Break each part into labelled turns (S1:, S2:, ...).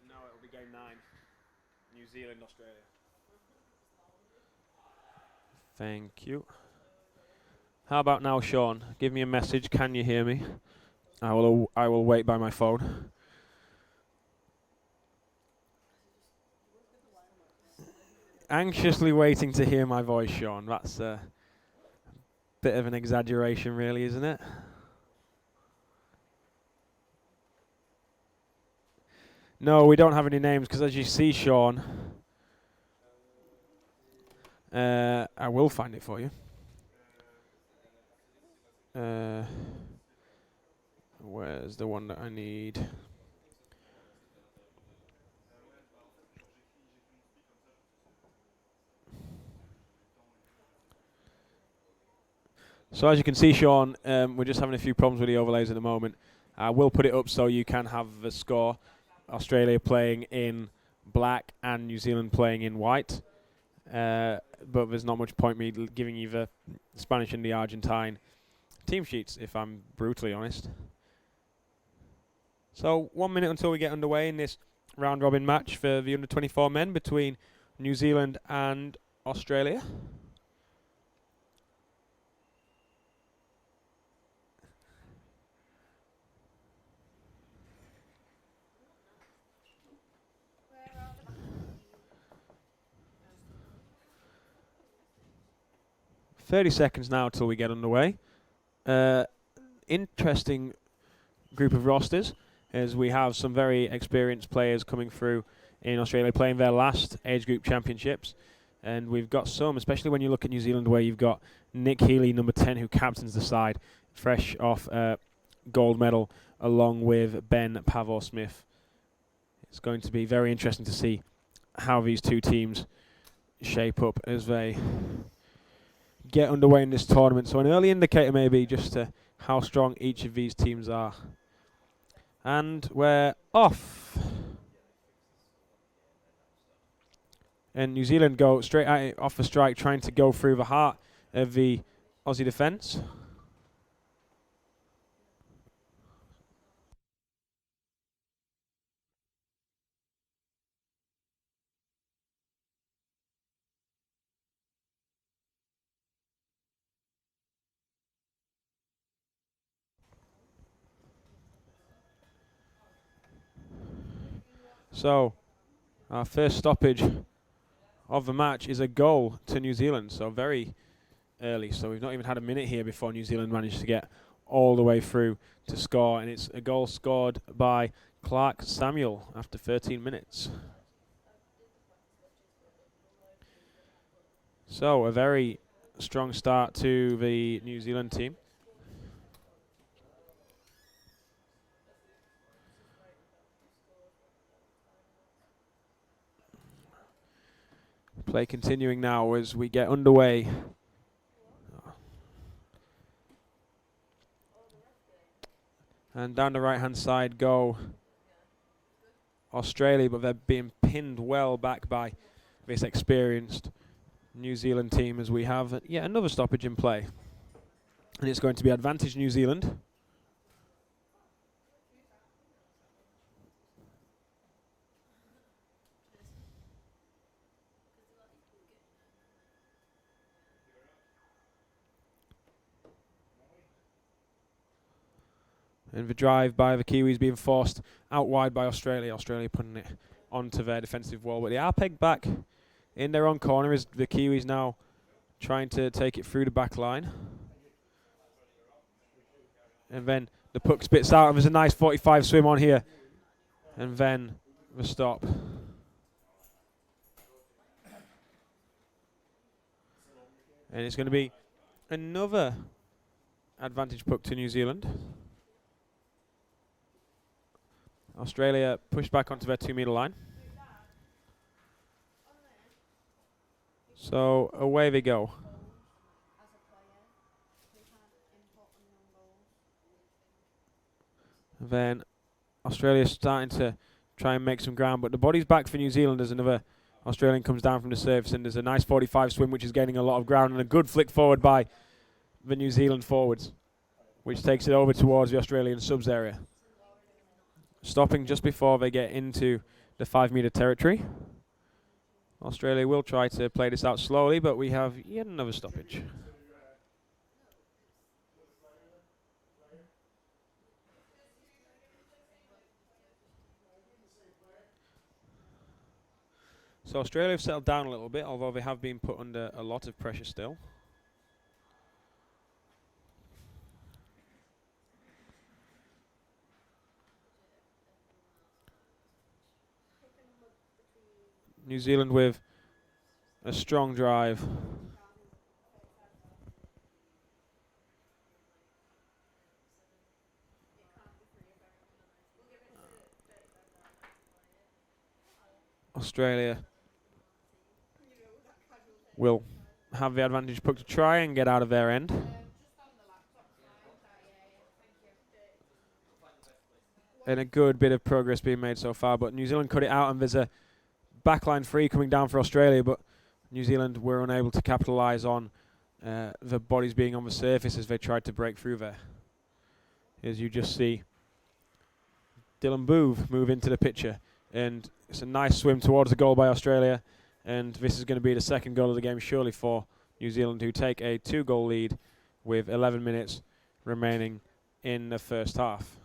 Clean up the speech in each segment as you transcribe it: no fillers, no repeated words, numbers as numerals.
S1: No, it'll be game 9. New Zealand, Australia. Thank you. How about now, Sean? Give me a message. Can you hear me? I will wait by my phone. Anxiously waiting to hear my voice, Sean. That's a bit of an exaggeration, really, isn't it? No, we don't have any names because, as you see, Sean, I will find it for you. Where's the one that I need? So as you can see, Sean, we're just having a few problems with the overlays at the moment. I will put it up so you can have the score. Australia playing in black and New Zealand playing in white. But there's not much point me giving you the Spanish and the Argentine team sheets, if I'm brutally honest. So 1 minute until we get underway in this round-robin match for the under-24 men between New Zealand and Australia. .30 seconds now till we get underway. Interesting group of rosters, as we have some very experienced players coming through in Australia playing their last age group championships. And we've got some, especially when you look at New Zealand, where you've got Nick Healy, number 10, who captains the side, fresh off gold medal, along with Ben Pavor-Smith. It's going to be very interesting to see how these two teams shape up as they get underway in this tournament. So an early indicator maybe just to how strong each of these teams are. And we're off. And New Zealand go straight at it off the strike, trying to go through the heart of the Aussie defence. So our first stoppage of the match is a goal to New Zealand, so very early. So we've not even had a minute here before New Zealand managed to get all the way through to score, and it's a goal scored by Clark Samuel after 13 minutes. So a very strong start to the New Zealand team. Play continuing now as we get underway. And down the right-hand side go Australia, but they're being pinned well back by this experienced New Zealand team as we have yet another stoppage in play. And it's going to be advantage New Zealand. And the drive by the Kiwis being forced out wide by Australia. Australia putting it onto their defensive wall. But they are pegged back in their own corner as the Kiwis now trying to take it through the back line. And then the puck spits out and there's a nice 45 swim on here. And then the stop. And it's going to be another advantage puck to New Zealand. Australia pushed back onto their 2 metre line. So away they go. Then Australia starting to try and make some ground, but the body's back for New Zealand as another Australian comes down from the surface, and there's a nice 45 swim which is gaining a lot of ground, and a good flick forward by the New Zealand forwards, which takes it over towards the Australian subs area. stopping just before they get into the 5-meter territory. Australia will try to play this out slowly, but we have yet another stoppage. So Australia have settled down a little bit, although they have been put under a lot of pressure still. New Zealand with a strong drive. Australia will have the advantage puck to try and get out of their end. And a good bit of progress being made so far, but New Zealand cut it out, and there's a backline free coming down for Australia, but New Zealand were unable to capitalise on the bodies being on the surface as they tried to break through there. As you just see Dylan Boove move into the picture, and it's a nice swim towards the goal by Australia, and this is going to be the second goal of the game surely for New Zealand, who take a 2-goal lead with 11 minutes remaining in the first half.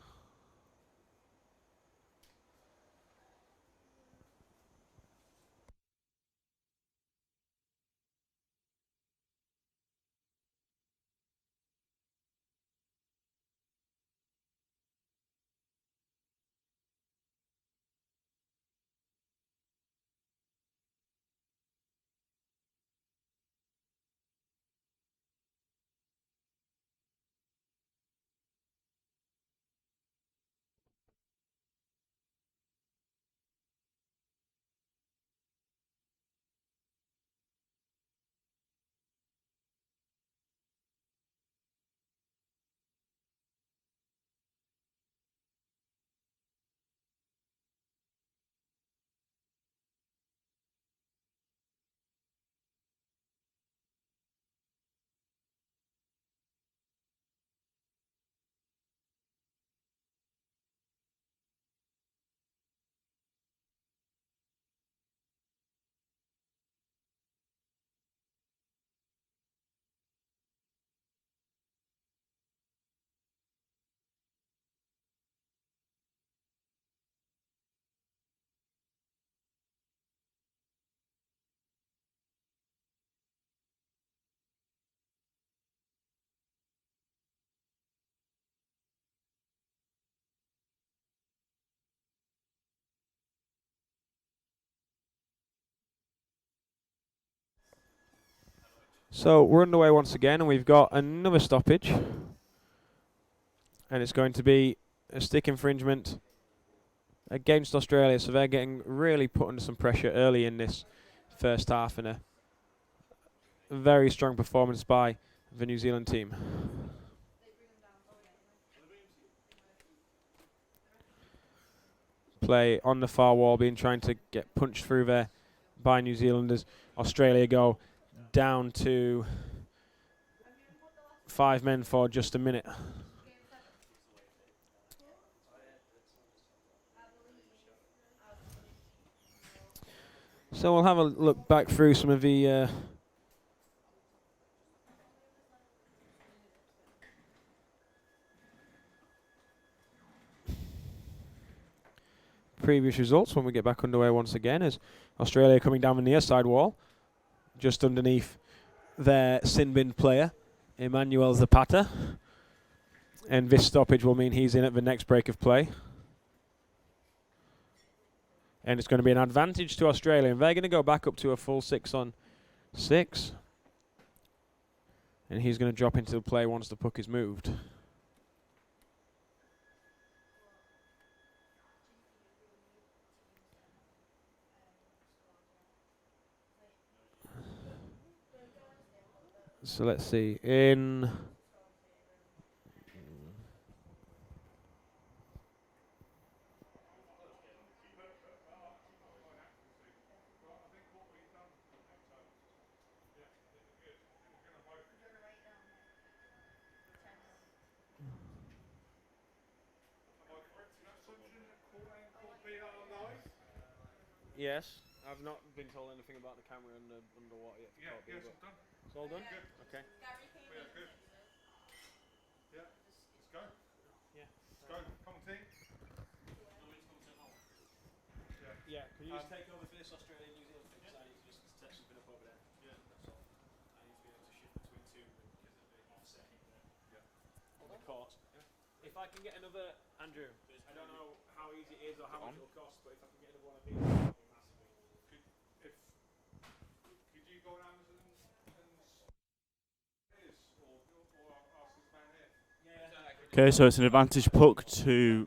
S1: So we're underway once again, and we've got another stoppage, and it's going to be a stick infringement against Australia, so they're getting really put under some pressure early in this first half, and a very strong performance by the New Zealand team. Play on the far wall being trying to get punched through there by New Zealanders. Australia go down to 5 men for just a minute. So we'll have a look back through some of the previous results when we get back underway once again, as Australia coming down the near side wall, just underneath their sin bin player, Emmanuel Zapata. And this stoppage will mean he's in at the next break of play. And it's going to be an advantage to Australia, and they're going to go back up to a full 6-on-6. And he's going to drop into the play once the puck is moved. So let's see. Yes. I've not been told anything about the camera underwater yet.
S2: Yeah, yes, it's done.
S1: It's all done?
S2: Good.
S1: Okay.
S2: Yeah, good. Yeah, let's go.
S1: Yeah.
S2: Let's go. Come on, team.
S1: Yeah, can you just take over for this Australia New Zealand thing? I need to just set something up over there.
S2: Yeah,
S1: That's all. I need to be able to shift between two because of the offsetting the course.
S2: Yeah.
S1: If I can get another, Andrew, I don't know how easy it is or how much it'll cost, but if I can get another one of these, that'll help me massively.
S2: Could you go on Amazon and this or ask this man here?
S1: Yeah.
S3: Okay, so it's an advantage puck to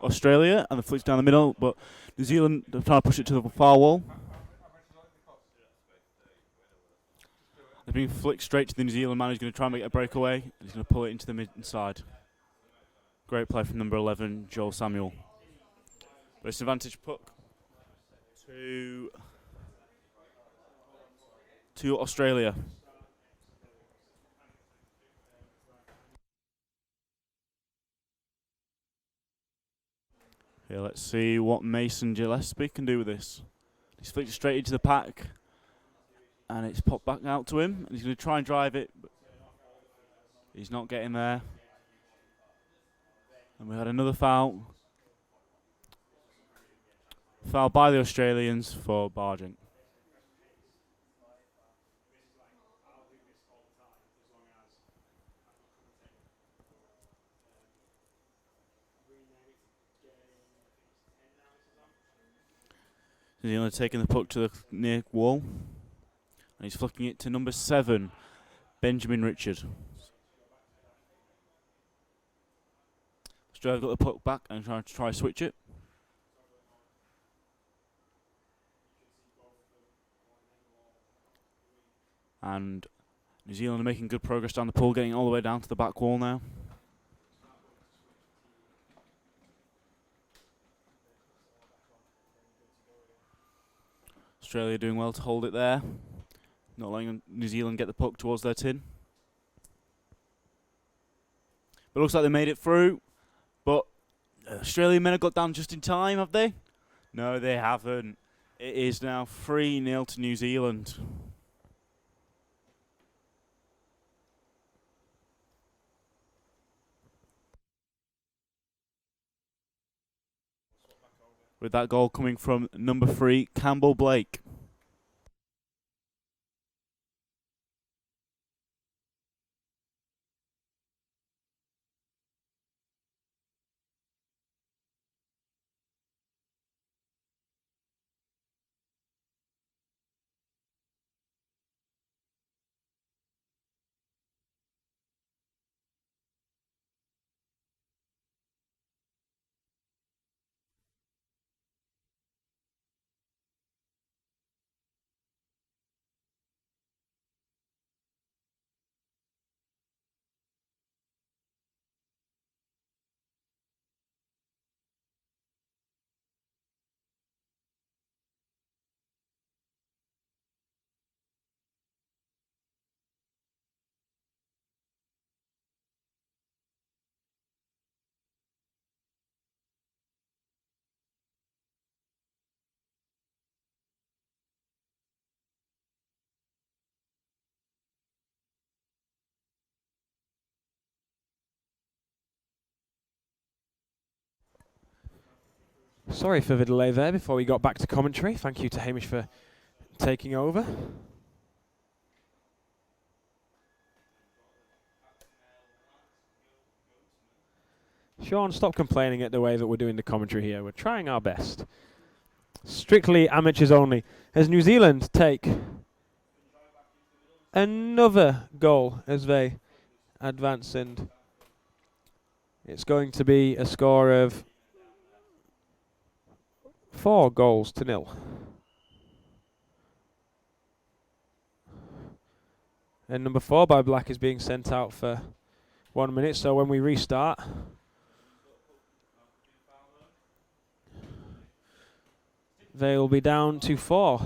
S3: Australia, and the flick's down the middle, but New Zealand are trying to push it to the far wall.
S2: How much is it cost?
S3: It's being flicked straight to the New Zealand man who's going to try and make a breakaway, and he's going to pull it into the inside. Great play from number 11, Joel Samuel. But it's an advantage puck to Australia. Here, let's see what Mason Gillespie can do with this. He's flicked straight into the pack, and it's popped back out to him, and he's going to try and drive it, but he's not getting there. And we had another foul. Foul by the Australians for barging. New Zealand taking the puck to the near wall, and he's flicking it to number 7, Benjamin Richard. Australia got the puck back and trying to switch it. And New Zealand are making good progress down the pool, getting all the way down to the back wall now. Australia doing well to hold it there, not letting New Zealand get the puck towards their tin. But it looks like they made it through. But Australian men have got down just in time, have they? No, they haven't. It is now 3-0 to New Zealand. With that goal coming from number 3, Campbell Blake.
S1: Sorry for the delay there before we got back to commentary. Thank you to Hamish for taking over. Sean, stop complaining at the way that we're doing the commentary here. We're trying our best. Strictly amateurs only. As New Zealand take another goal as they advance, and it's going to be a score of 4-0. And number 4 by Black is being sent out for 1 minute, so when we restart, they'll be down to 4.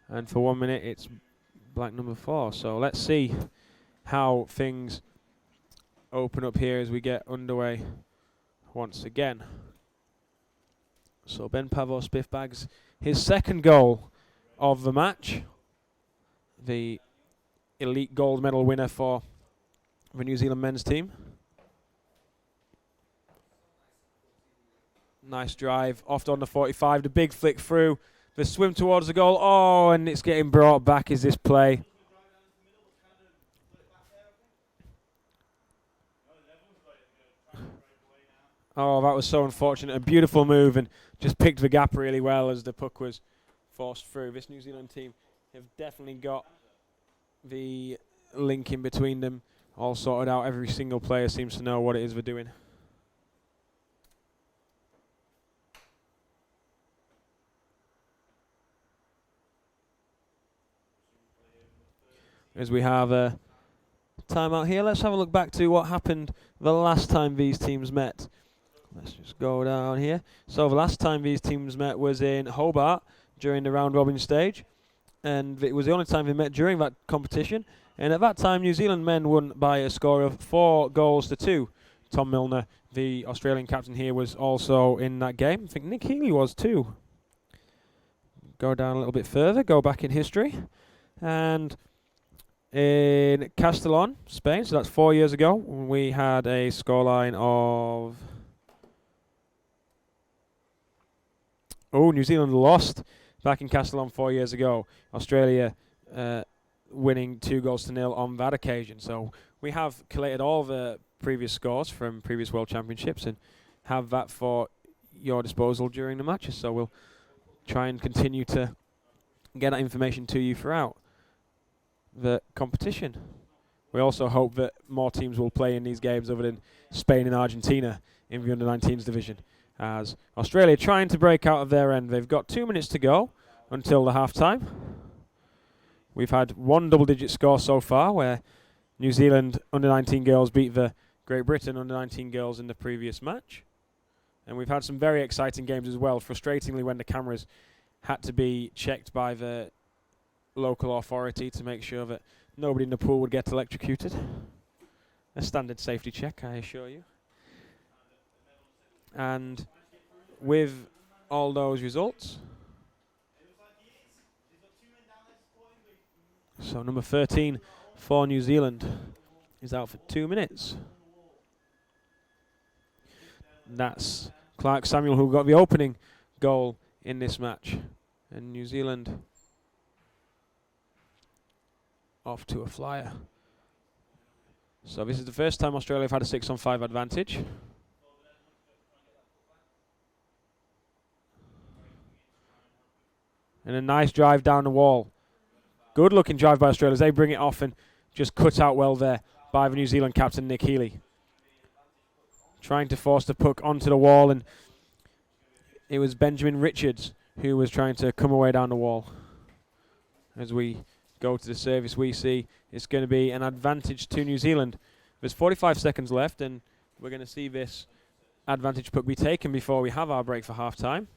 S1: And for 1 minute, it's Black number 4. So let's see how things open up here as we get underway once again. So Ben Pavos Biff bags his second goal of the match. The elite gold medal winner for the New Zealand men's team. Nice drive off on the 45, the big flick through, the swim towards the goal. Oh, and it's getting brought back. Is this play? Oh, that was so unfortunate. A beautiful move and just picked the gap really well as the puck was forced through. This New Zealand team have definitely got the link in between them all sorted out. Every single player seems to know what it is they're doing. As we have a timeout here, let's have a look back to what happened the last time these teams met. Let's just go down here. So the last time these teams met was in Hobart during the round robin stage, and it was the only time they met during that competition. And at that time, New Zealand men won by a score of 4-2. Tom Milner, the Australian captain here, was also in that game. I think Nick Healy was too. Go down a little bit further, go back in history, and in Castellon, Spain, so that's 4 years ago, we had a scoreline of... Oh, New Zealand lost back in Castellon 4 years ago. Australia winning 2-0 on that occasion. So we have collated all the previous scores from previous World Championships and have that for your disposal during the matches. So we'll try and continue to get that information to you throughout the competition. We also hope that more teams will play in these games other than Spain and Argentina in the under-19s division, as Australia trying to break out of their end. They've got 2 minutes to go until the half-time. We've had one double-digit score so far, where New Zealand under-19 girls beat the Great Britain under-19 girls in the previous match. And we've had some very exciting games as well, frustratingly when the cameras had to be checked by the local authority to make sure that nobody in the pool would get electrocuted. A standard safety check, I assure you. And with all those results, so number 13 for New Zealand is out for 2 minutes. That's Clark Samuel who got the opening goal in this match. And New Zealand off to a flyer. So this is the first time Australia have had a 6-on-5 advantage. And a nice drive down the wall. Good looking drive by Australia as they bring it off and just cut out well there by the New Zealand captain Nick Healy. Trying to force the puck onto the wall, and it was Benjamin Richards who was trying to come away down the wall. As we go to the service, we see it's going to be an advantage to New Zealand. There's 45 seconds left, and we're going to see this advantage puck be taken before we have our break for half-time.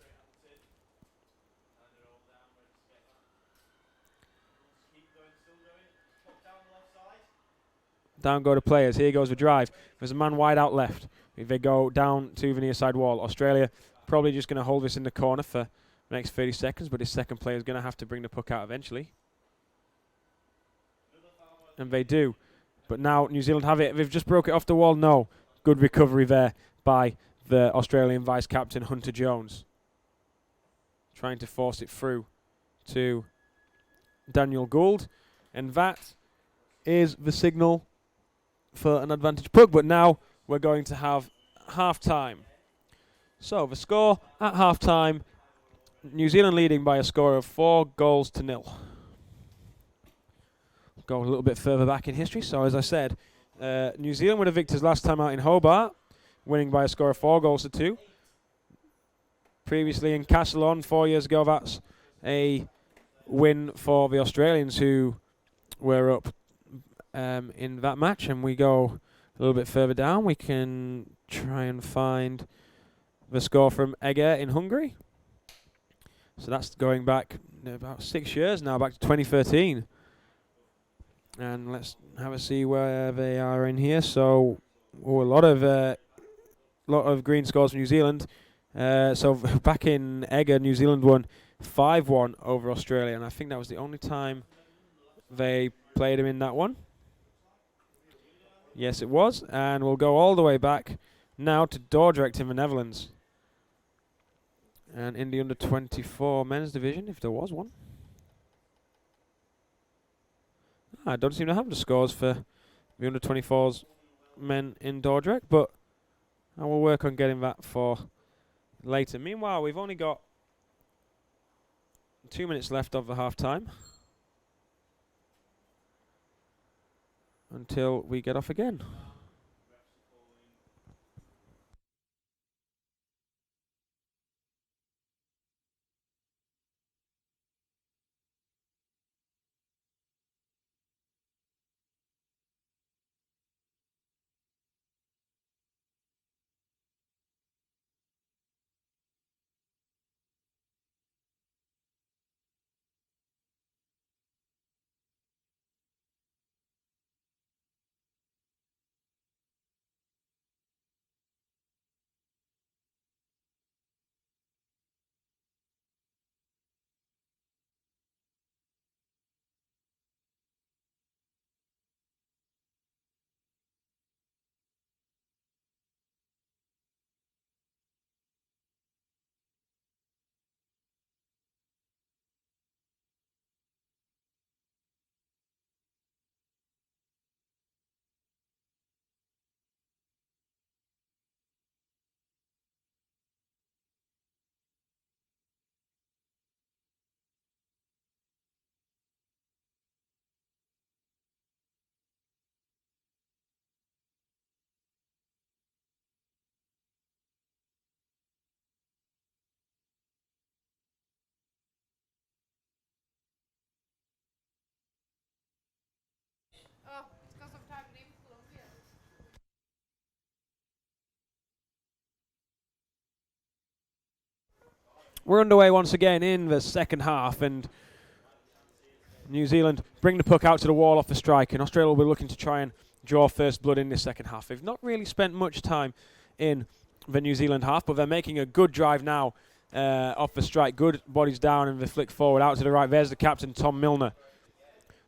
S1: Down go the players. Here goes the drive. There's a man wide out left. If they go down to the near side wall, Australia probably just going to hold this in the corner for the next 30 seconds, but his second player is going to have to bring the puck out eventually. And they do. But now New Zealand have it. They've just broke it off the wall. No. Good recovery there by the Australian vice-captain, Hunter Jones. Trying to force it through to Daniel Gould. And that is the signal for an advantage puck. But now we're going to have half-time. So the score at half-time, New Zealand leading by a score of 4-0. Go a little bit further back in history. So as I said, New Zealand were the victors last time out in Hobart, winning by a score of 4-2. Previously in Castellon 4 years ago, that's a win for the Australians who were up in that match. And we go a little bit further down. We can try and find the score from Eger in Hungary. So that's going back about 6 years now, back to 2013. And let's have a see where they are in here. So, a lot of lot of green scores for New Zealand. So back in Egger, New Zealand won 5-1 over Australia, and I think that was the only time they played him in that one. Yes, it was, and we'll go all the way back now to Dordrecht in the Netherlands. And in the under-24 men's division, if there was one. I don't seem to have the scores for the under-24s men in Dordrecht, but I will work on getting that for later. Meanwhile, we've only got 2 minutes left of the half-time until we get off again. We're underway once again in the second half, and New Zealand bring the puck out to the wall off the strike, and Australia will be looking to try and draw first blood in this second half. They've not really spent much time in the New Zealand half, but they're making a good drive now off the strike. Good bodies down and the flick forward out to the right. There's the captain, Tom Milner.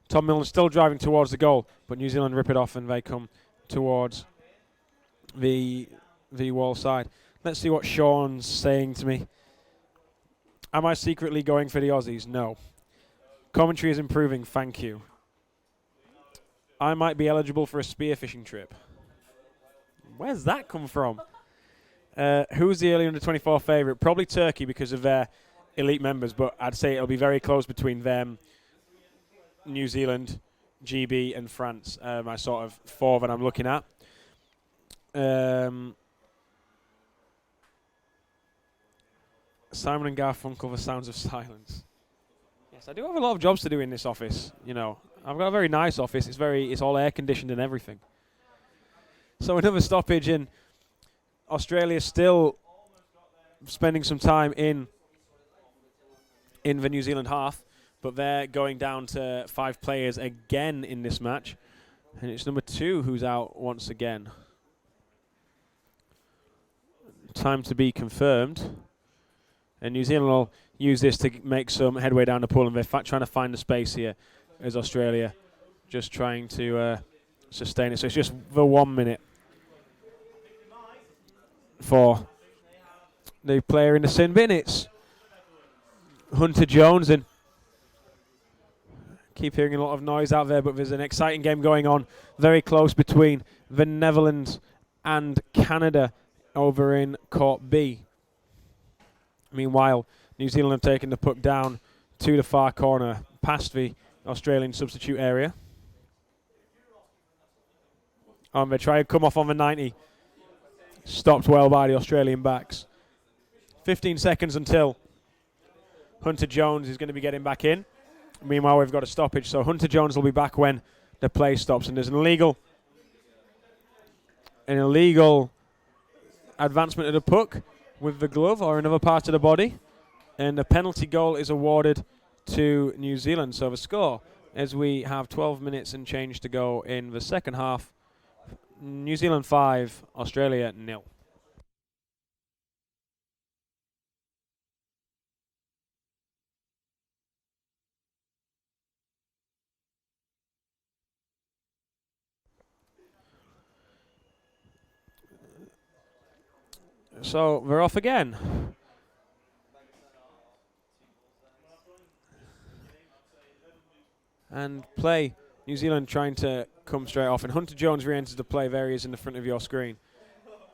S1: Tom Milner still driving towards the goal, but New Zealand rip it off and they come towards the wall side. Let's see what Sean's saying to me. Am I secretly going for the Aussies? No. Commentary is improving, thank you. I might be eligible for a spearfishing trip. Where's that come from? Who's the early under-24 favourite? Probably Turkey because of their elite members, but I'd say it'll be very close between them, New Zealand, GB and France, my sort of four that I'm looking at. Simon and Garfunkel, The Sounds of Silence. Yes, I do have a lot of jobs to do in this office. You know, I've got a very nice office. It's all air conditioned and everything. So another stoppage in Australia, still spending some time in the New Zealand half, but they're going down to 5 players again in this match, and it's number 2 who's out once again. Time to be confirmed. And New Zealand will use this to make some headway down the pool, and they're trying to find the space here as Australia just trying to sustain it. So it's just the 1 minute for the player in the sin bin. It's Hunter Jones, and keep hearing a lot of noise out there, but there's an exciting game going on very close between the Netherlands and Canada over in Court B. Meanwhile, New Zealand have taken the puck down to the far corner, past the Australian substitute area. They try and come off on the 90. Stopped well by the Australian backs. 15 seconds until Hunter Jones is going to be getting back in. Meanwhile, we've got a stoppage, so Hunter Jones will be back when the play stops. And there's an illegal advancement of the puck with the glove or another part of the body, and a penalty goal is awarded to New Zealand. So the score, as we have 12 minutes and change to go in the second half, New Zealand 5, Australia 0. So we're off again. And play. New Zealand trying to come straight off. And Hunter Jones re-enters the play. There he is in the front of your screen.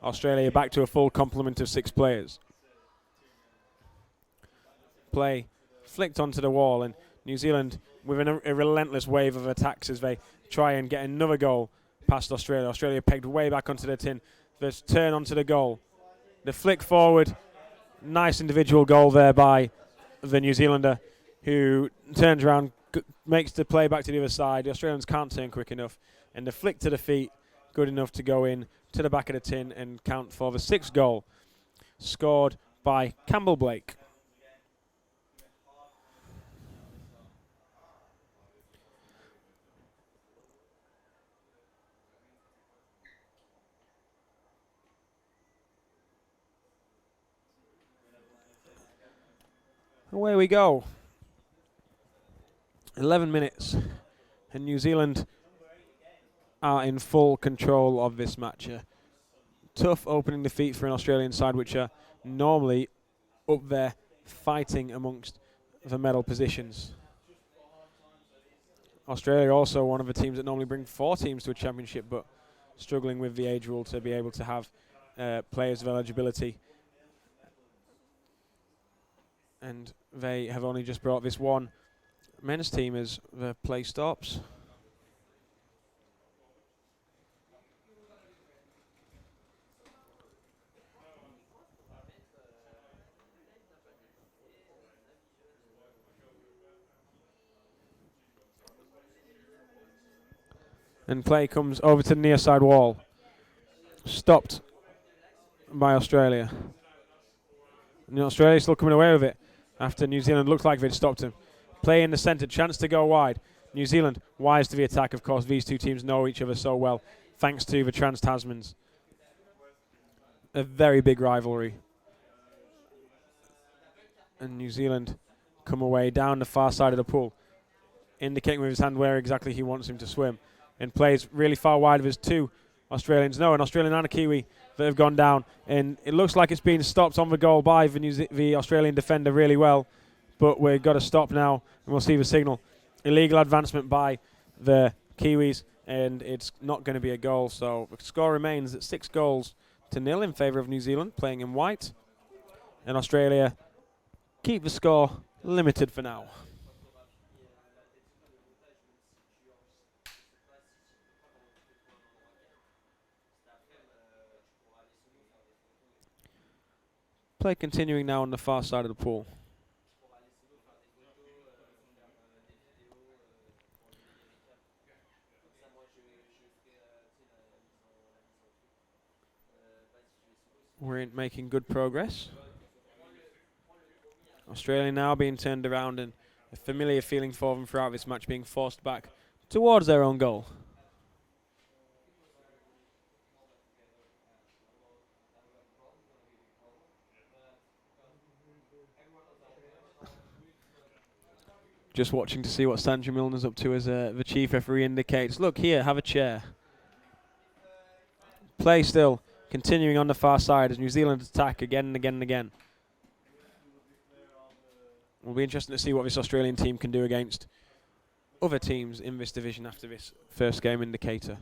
S1: Australia back to a full complement of 6 players. Play flicked onto the wall, and New Zealand with a relentless wave of attacks as they try and get another goal past Australia. Australia pegged way back onto the tin. The turn onto the goal. The flick forward. Nice individual goal there by the New Zealander, who turns around, makes the play back to the other side. The Australians can't turn quick enough. And the flick to the feet, good enough to go in to the back of the tin and count for the 6th goal, scored by Campbell Blake. Away we go. 11 minutes, and New Zealand are in full control of this match. Tough opening defeat for an Australian side, which are normally up there fighting amongst the medal positions. Australia also one of the teams that normally bring 4 teams to a championship, but struggling with the age rule to be able to have players of eligibility. And they have only just brought this one men's team as the play stops. And play comes over to the near side wall. Stopped by Australia. And Australia still coming away with it after New Zealand looked like they'd stopped him. Play in the centre, chance to go wide. New Zealand wise to the attack. Of course, these two teams know each other so well, thanks to the Trans-Tasmans. A very big rivalry. And New Zealand come away down the far side of the pool, indicating with his hand where exactly he wants him to swim. And plays really far wide of his 2 Australians. No, an Australian and a Kiwi that have gone down. And it looks like it's been stopped on the goal by the Australian defender really well. But we've got to stop now, and we'll see the signal. Illegal advancement by the Kiwis, and it's not going to be a goal. So the score remains at 6-0 in favour of New Zealand, playing in white. And Australia keep the score limited for now. Play continuing now on the far side of the pool. We're making good progress. Australia now being turned around, and a familiar feeling for them throughout this match, being forced back towards their own goal. Just watching to see what Sandra Milner's up to as the chief referee indicates. Look here, have a chair. Play still continuing on the far side as New Zealand attack again and again and again. Will be interesting to see what this Australian team can do against other teams in this division after this first game indicator.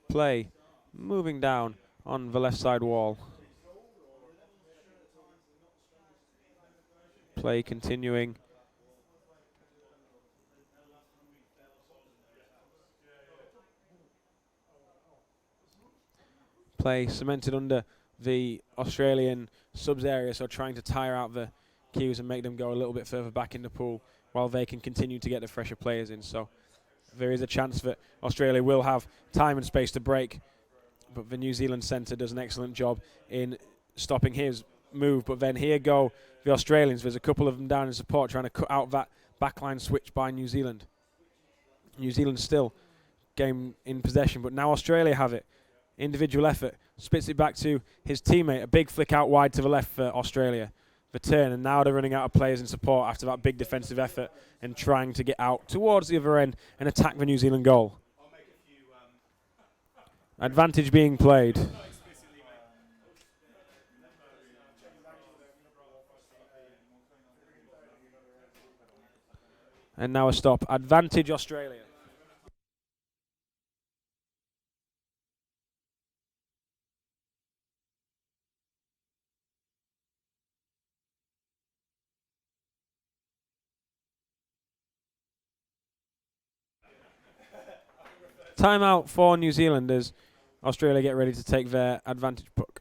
S1: Play moving down on the left side wall. Play continuing. Play cemented under the Australian subs area, so trying to tire out the Kiwis and make them go a little bit further back in the pool while they can continue to get the fresher players in. So there is a chance that Australia will have time and space to break, but the New Zealand centre does an excellent job in stopping his move. But then here go the Australians. There's a couple of them down in support trying to cut out that backline switch by New Zealand. New Zealand still game in possession, but now Australia have it. Individual effort, spits it back to his teammate, a big flick out wide to the left for Australia. The turn, and now they're running out of players in support after that big defensive effort and trying to get out towards the other end and attack the New Zealand goal. Advantage being played. And now a stop. Advantage Australia. Timeout for New Zealand as Australia get ready to take their advantage puck.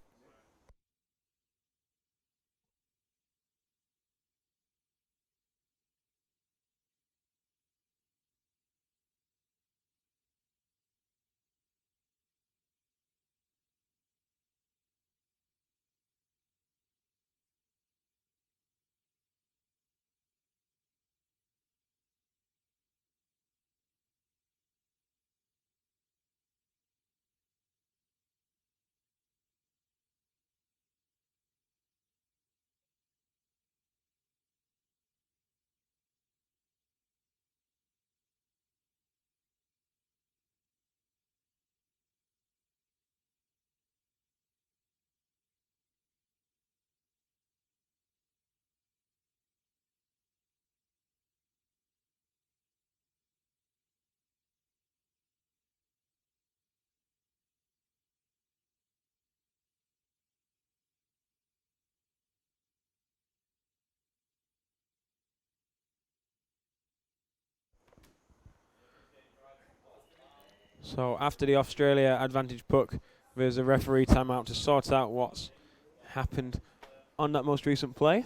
S1: So after the Australia advantage puck, there's a referee timeout to sort out what's happened on that most recent play.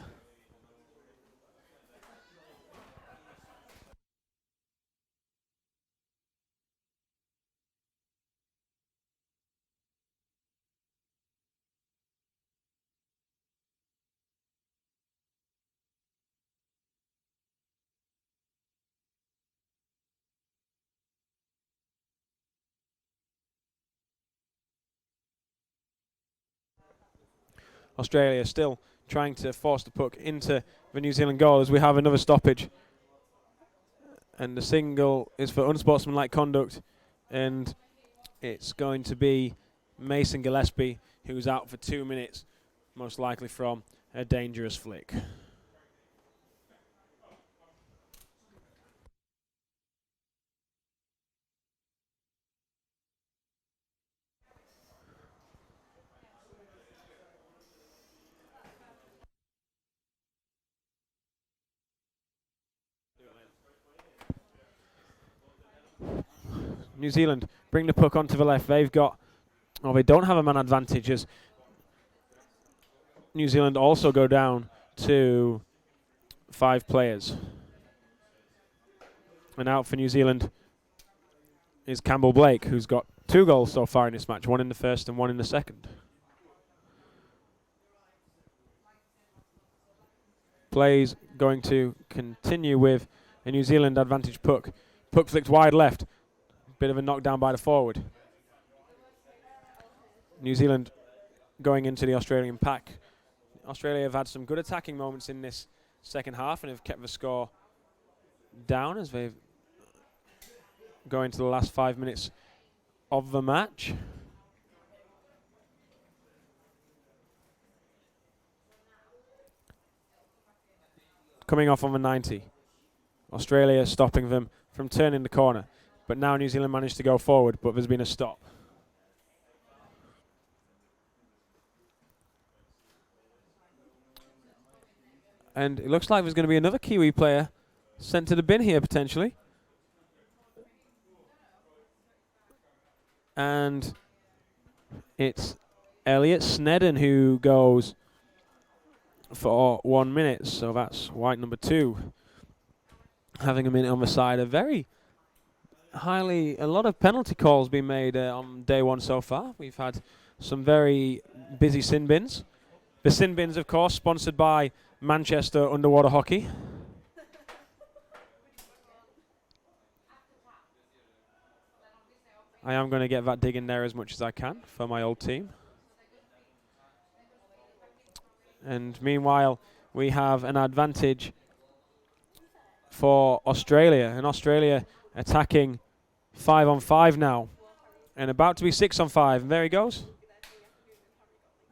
S1: Australia still trying to force the puck into the New Zealand goal as we have another stoppage. And the single is for unsportsmanlike conduct, and it's going to be Mason Gillespie, who's out for 2 minutes, most likely from a dangerous flick. New Zealand bring the puck onto the left. They don't have a man advantage as New Zealand also go down to 5 players. And out for New Zealand is Campbell Blake, who's got 2 goals so far in this match, 1 in the first and 1 in the second. Play's going to continue with a New Zealand advantage puck. Puck flicked wide left. Bit of a knockdown by the forward. New Zealand going into the Australian pack. Australia have had some good attacking moments in this second half and have kept the score down as they've go into the last 5 minutes of the match. Coming off on the 90. Australia stopping them from turning the corner. But now New Zealand managed to go forward, but there's been a stop. And it looks like there's going to be another Kiwi player sent to the bin here, potentially. And it's Elliot Snedden who goes for 1 minute. So that's white number 2. Having a minute on the side. A lot of penalty calls being made on day 1 so far. We've had some very busy sin bins. The sin bins, of course, sponsored by Manchester Underwater Hockey. I am going to get that dig in there as much as I can for my old team. And meanwhile, we have an advantage for Australia. And Australia attacking 5-on-5 now. And about to be 6-on-5. And there he goes.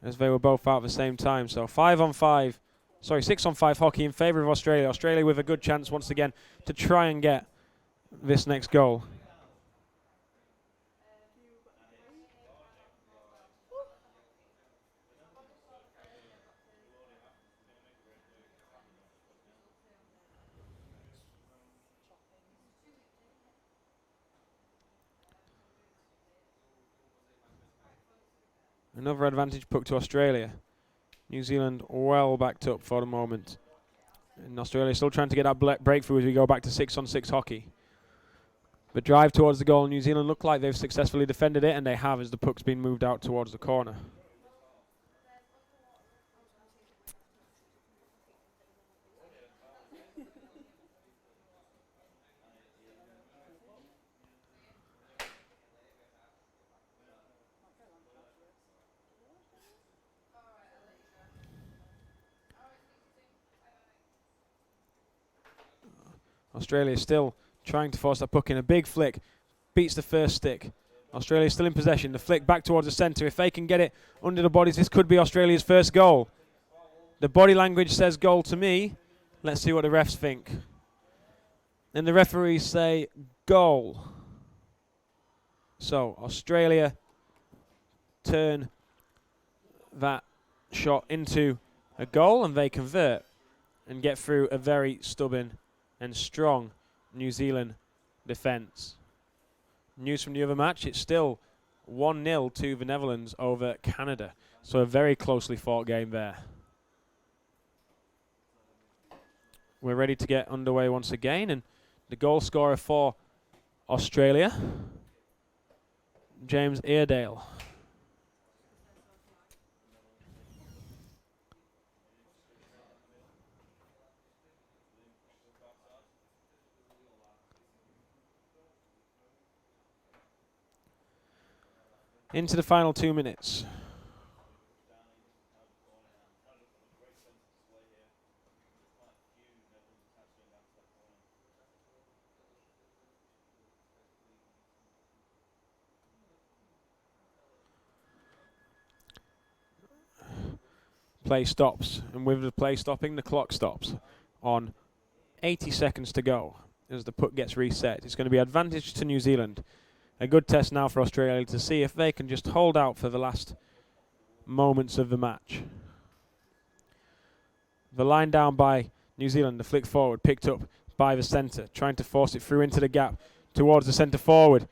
S1: As they were both out at the same time. So 5-on-5 Sorry, 6-on-5 hockey in favour of Australia. Australia with a good chance once again to try and get this next goal. Another advantage puck to Australia. New Zealand well backed up for the moment. And Australia still trying to get that breakthrough as we go back to 6-on-6 hockey. The drive towards the goal, New Zealand look like they've successfully defended it, and they have as the puck's been moved out towards the corner. Australia still trying to force that puck in. A big flick beats the first stick. Australia still in possession. The flick back towards the centre. If they can get it under the bodies, this could be Australia's first goal. The body language says goal to me. Let's see what the refs think. And the referees say goal. So Australia turn that shot into a goal, and they convert and get through a very stubborn and strong New Zealand defence. News from the other match, it's still 1-0 to the Netherlands over Canada. So a very closely fought game there. We're ready to get underway once again, and the goal scorer for Australia, James Airedale. Into the final 2 minutes. Play stops, and with the play stopping, the clock stops on 80 seconds to go as the puck gets reset. It's going to be advantage to New Zealand. A good test now for Australia to see if they can just hold out for the last moments of the match. The line down by New Zealand, the flick forward, picked up by the centre, trying to force it through into the gap towards the centre forward.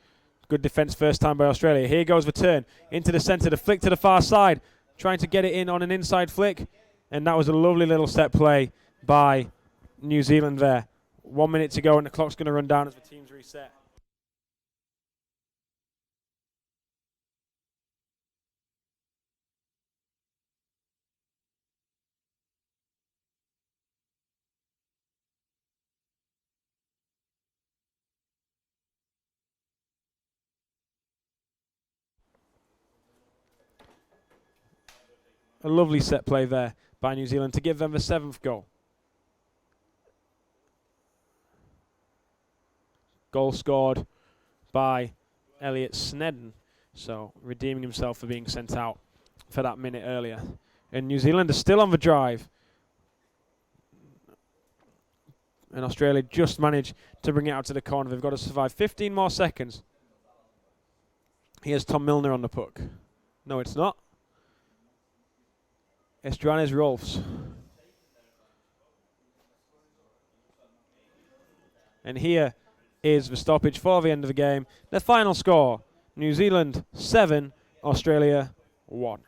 S1: Good defence first time by Australia. Here goes the turn into the centre, the flick to the far side, trying to get it in on an inside flick. And that was a lovely little set play by New Zealand there. 1 minute to go and the clock's going to run down as the team's reset. A lovely set play there by New Zealand to give them the 7th goal. Goal scored by Elliot Snedden, so redeeming himself for being sent out for that minute earlier. And New Zealand are still on the drive. And Australia just managed to bring it out to the corner. They've got to survive 15 more seconds. Here's Tom Milner on the puck. No, it's not. It's Johannes Rolfs. And here is the stoppage for the end of the game. The final score, New Zealand 7, Australia 1.